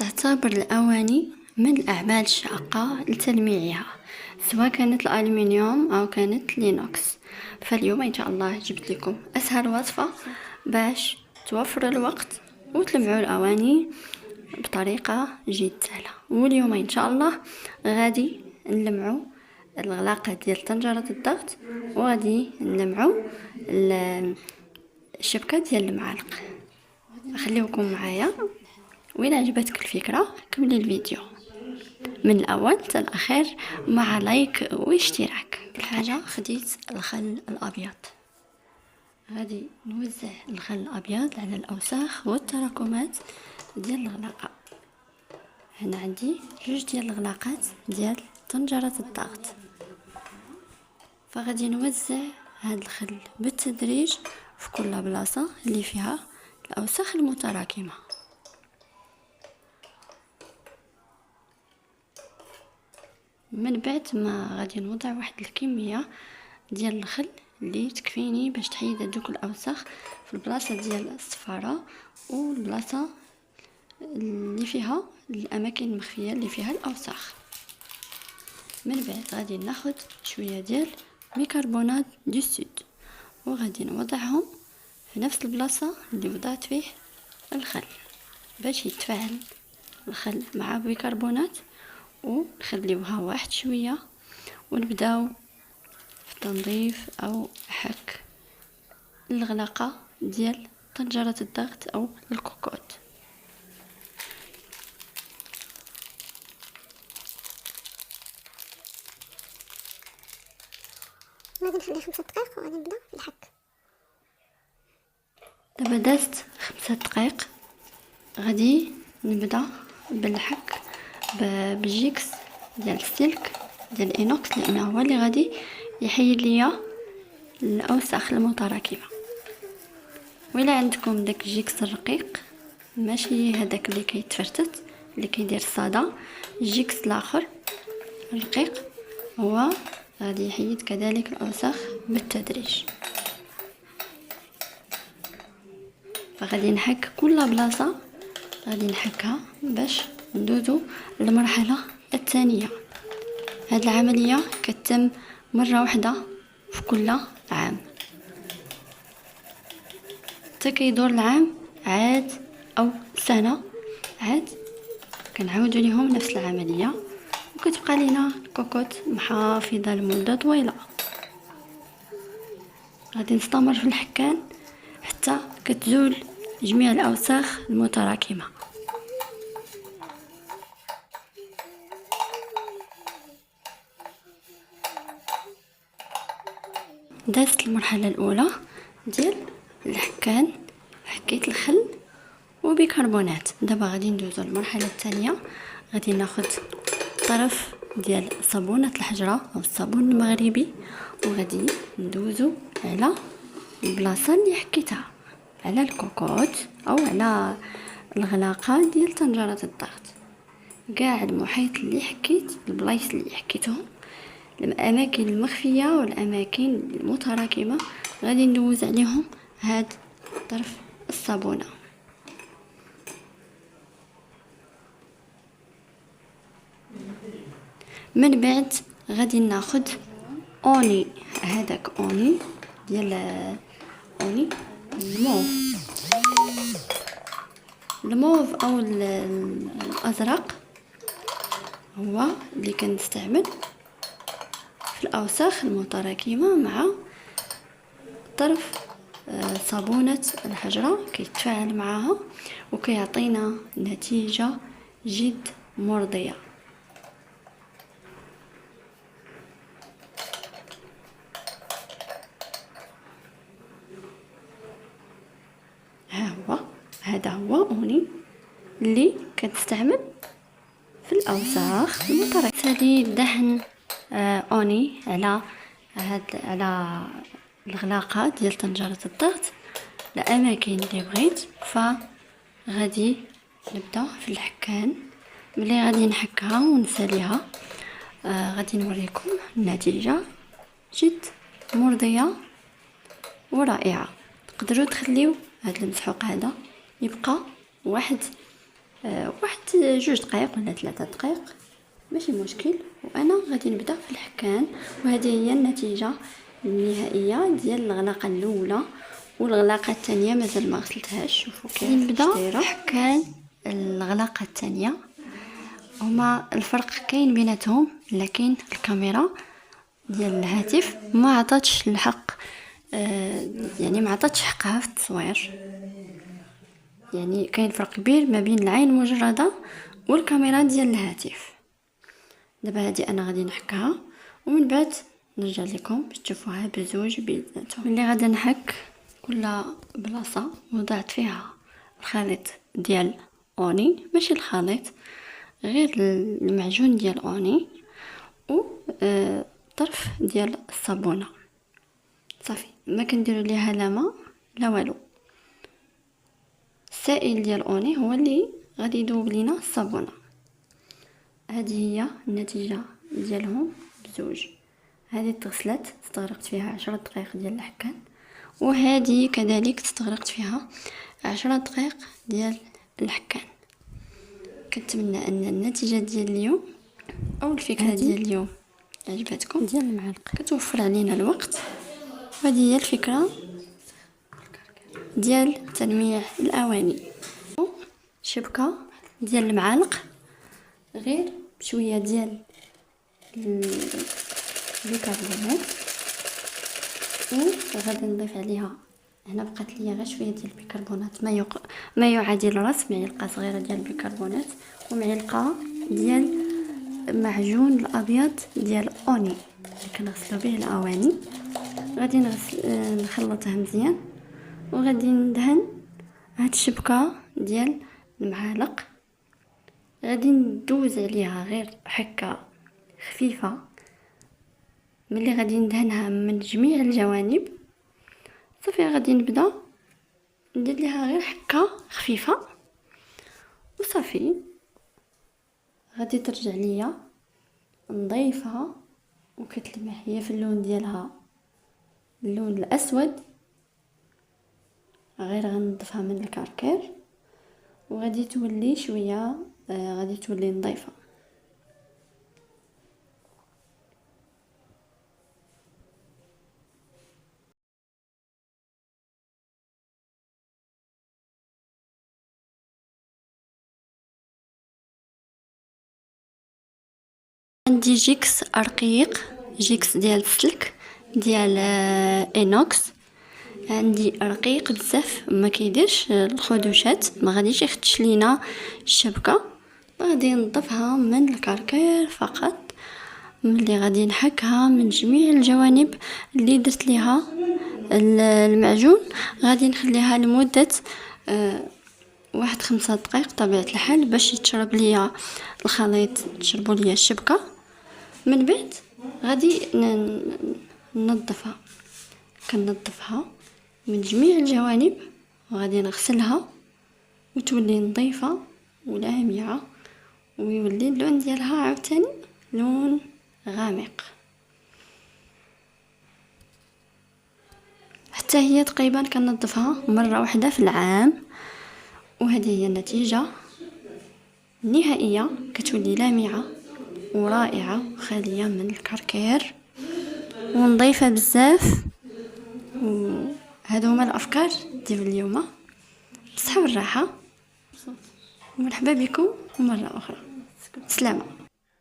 تعتبر الأواني من الأعمال الشاقة لتلميعها، سواء كانت الألمنيوم أو كانت لينوكس. فاليوم إن شاء الله جبت لكم أسهل وصفة باش توفروا الوقت وتلمعوا الأواني بطريقة جد سهلة. واليوم إن شاء الله غادي نلمعوا الغلاقة ديال طنجرة الضغط، وغادي نلمعوا الشبكة ديال المعالق. خليكم معايا، وإذا عجبتك الفكرة كملي الفيديو من الأول حتى الأخير مع لايك واشتراك. الحاجة خديت الخل الأبيض، غادي نوزع الخل الأبيض على الأوساخ والتراكمات ديال الغلاقة. هنا عندي 2 ديال الغلاقات ديال طنجرة الضغط، فغادي نوزع هذا الخل بالتدريج في كل بلاصة اللي فيها الأوساخ المتراكمة. من بعد ما غادي نوضع واحد الكمية ديال الخل اللي تكفيني باش تحيد هذوك الاوساخ في البلاصه ديال الصفاره والبلاصه اللي فيها الاماكن المخفيه اللي فيها الاوساخ. من بعد غادي ناخذ شويه ديال بيكربونات دو سود وغادي نوضعهم في نفس البلاصه اللي وضعت فيه الخل باش يتفاعل الخل مع بيكربونات، ونخليوها واحد شويه ونبداو في تنظيف او حك الغلاقه ديال طنجره الضغط او الكوكوت. غادي نخليه 5 دقائق وغادي نبدا الحك. دابا دازت 5 دقائق، غادي نبدا بالحك بالجيكس ديال السلك ديال الانوكس، لانه هو اللي غادي يحيد ليا الاوساخ المتراكمه. وإلا عندكم داك الجيكس الرقيق، ماشي هذاك اللي كيتفرتت اللي كيدير الصدى، الجيكس الاخر الرقيق هو غادي يحيد كذلك الاوساخ بالتدريج. فغادي نحك كل بلاصه غادي نحكها باش ندوزو للمرحله الثانيه. هاد العمليه كتتم مره واحده في كل عام، حتى كيدور العام عاد او سنه عاد كنعاودوا ليهم نفس العمليه، وكتبقى لينا الكوكوت محافظه لمده طويله. غادي نستمر في الحكان حتى كتزول جميع الاوساخ المتراكمه. دازت المرحله الاولى ديال الحكان، حكيت الخل وبيكربونات. دابا غادي ندوزو للمرحله الثانيه، غادي ناخذ طرف ديال صابونه الحجره او الصابون المغربي، وغادي ندوزو على البلاصه اللي حكيتها، على الكوكوت او على الغلاقه ديال طنجره الضغط. كاع المحيط اللي حكيت، البلايص اللي حكيتهم، الاماكن المخفيه والاماكن المتراكمه، غادي ندوز عليهم هاد طرف الصابونه. من بعد غادي ناخذ اوني، هذاك اوني ديال اوني الموف او الازرق، هو اللي كنستعمل في الاوساخ المتراكمه مع طرف صابونه الحجره، كيتفاعل معها وكيعطينا نتيجه جد مرضيه. هذا هو اوني اللي كتستعمل في الاوساخ المتراكمه. سالي دهن اوني على على الغلاقه ديال طنجره الضغط الاماكن اللي بغيت. فغادي نبدا في الحكان. ملي غادي نحكها ونساليها غادي نوريكم النتيجه جد مرضيه ورائعه. تقدروا تخليو هذا المسحوق هذا يبقى واحد واحد 2 دقائق ولا 3 دقائق ماشي مشكل. وانا غادي نبدا في الحكان، وهذه هي النتيجه النهائيه ديال الغلاقه الاولى. والغلاقه الثانيه مازال ما غسلتهاش. شوفوا كيف نبدا حكان الغلاقه الثانيه. هما الفرق كاين بيناتهم، لكن الكاميرا ديال الهاتف ما عطاتش الحق، يعني ما عطاتش حقها في التصوير. يعني كاين فرق كبير ما بين العين المجرده والكاميرا ديال الهاتف. دابا هذه انا غادي نحكها ومن بعد نرجع لكم باش تشوفوها بزوج بيناتهم. ملي غادي نحك كل بلاصه وضعت فيها الخليط ديال اوني، ماشي الخليط، غير المعجون ديال اوني و طرف ديال الصابونه صافي. ما كنديروا ليها لا ماء لا والو. السائل ديال اوني هو اللي غادي يذوب لينا الصابونه. هذه هي النتيجه ديالهم بزوج. هذه تغسلت استغرقت فيها 10 دقائق ديال الحكان، وهذه كذلك استغرقت فيها 10 دقائق ديال الحكان. كنتمنى ان النتيجه ديال اليوم او الفكره ديال اليوم عجبتكم. ديال المعلقه كتوفر علينا الوقت، وهذه هي الفكره ديال تلميع الاواني. شبكه ديال المعالق غير بشويه ديال البيكربونات، وغادي نضيف عليها هنا بقات ليا غير شويه ديال البيكربونات، ما يعادل راس معلقه صغيره ديال البيكربونات، ومعلقه ديال معجون الابيض ديال اوني اللي كنغسلو به الاواني. غادي نخلطها مزيان، وغادي ندهن هاد الشبكه ديال المعالق. غادي ندوز عليها غير حكه خفيفه. ملي غادي ندهنها من جميع الجوانب صافي، غادي نبدا ندير ليها غير حكه خفيفه وصافي. غادي ترجع ليا نضيفها وكتلمع هي في اللون ديالها، اللون الاسود. غير غنضيفها من الكركير وغادي تولي شويه، غادي تولي نظيفه. عندي جيكس رقيق، جيكس ديال السلك ديال اينوكس. عندي رقيق بزاف ما كيديرش الخدوشات، ما غاديش يخدش لينا الشبكه. غادي نضيفها من الكركير فقط. ملي غادي نحكها من جميع الجوانب اللي درت ليها المعجون، غادي نخليها لمده 5 دقائق طبيعه الحال باش يتشرب ليا الخليط، تشربوا ليا الشبكه. من بعد غادي ننظفها، كننظفها من جميع الجوانب، وغادي نغسلها وتولي نظيفه ولامعه، ويولي اللون ديالها عاوتاني لون غامق. حتى هي تقريبا كننظفها مره واحده في العام. وهذه هي النتيجه النهائيه، كتولي لامعه ورائعه خاليه من الكركير ونظيفه بزاف. وهذو هما الافكار ديال اليوم. بالصحه والراحه، ومرحبا بكم مره اخرى. سلامه.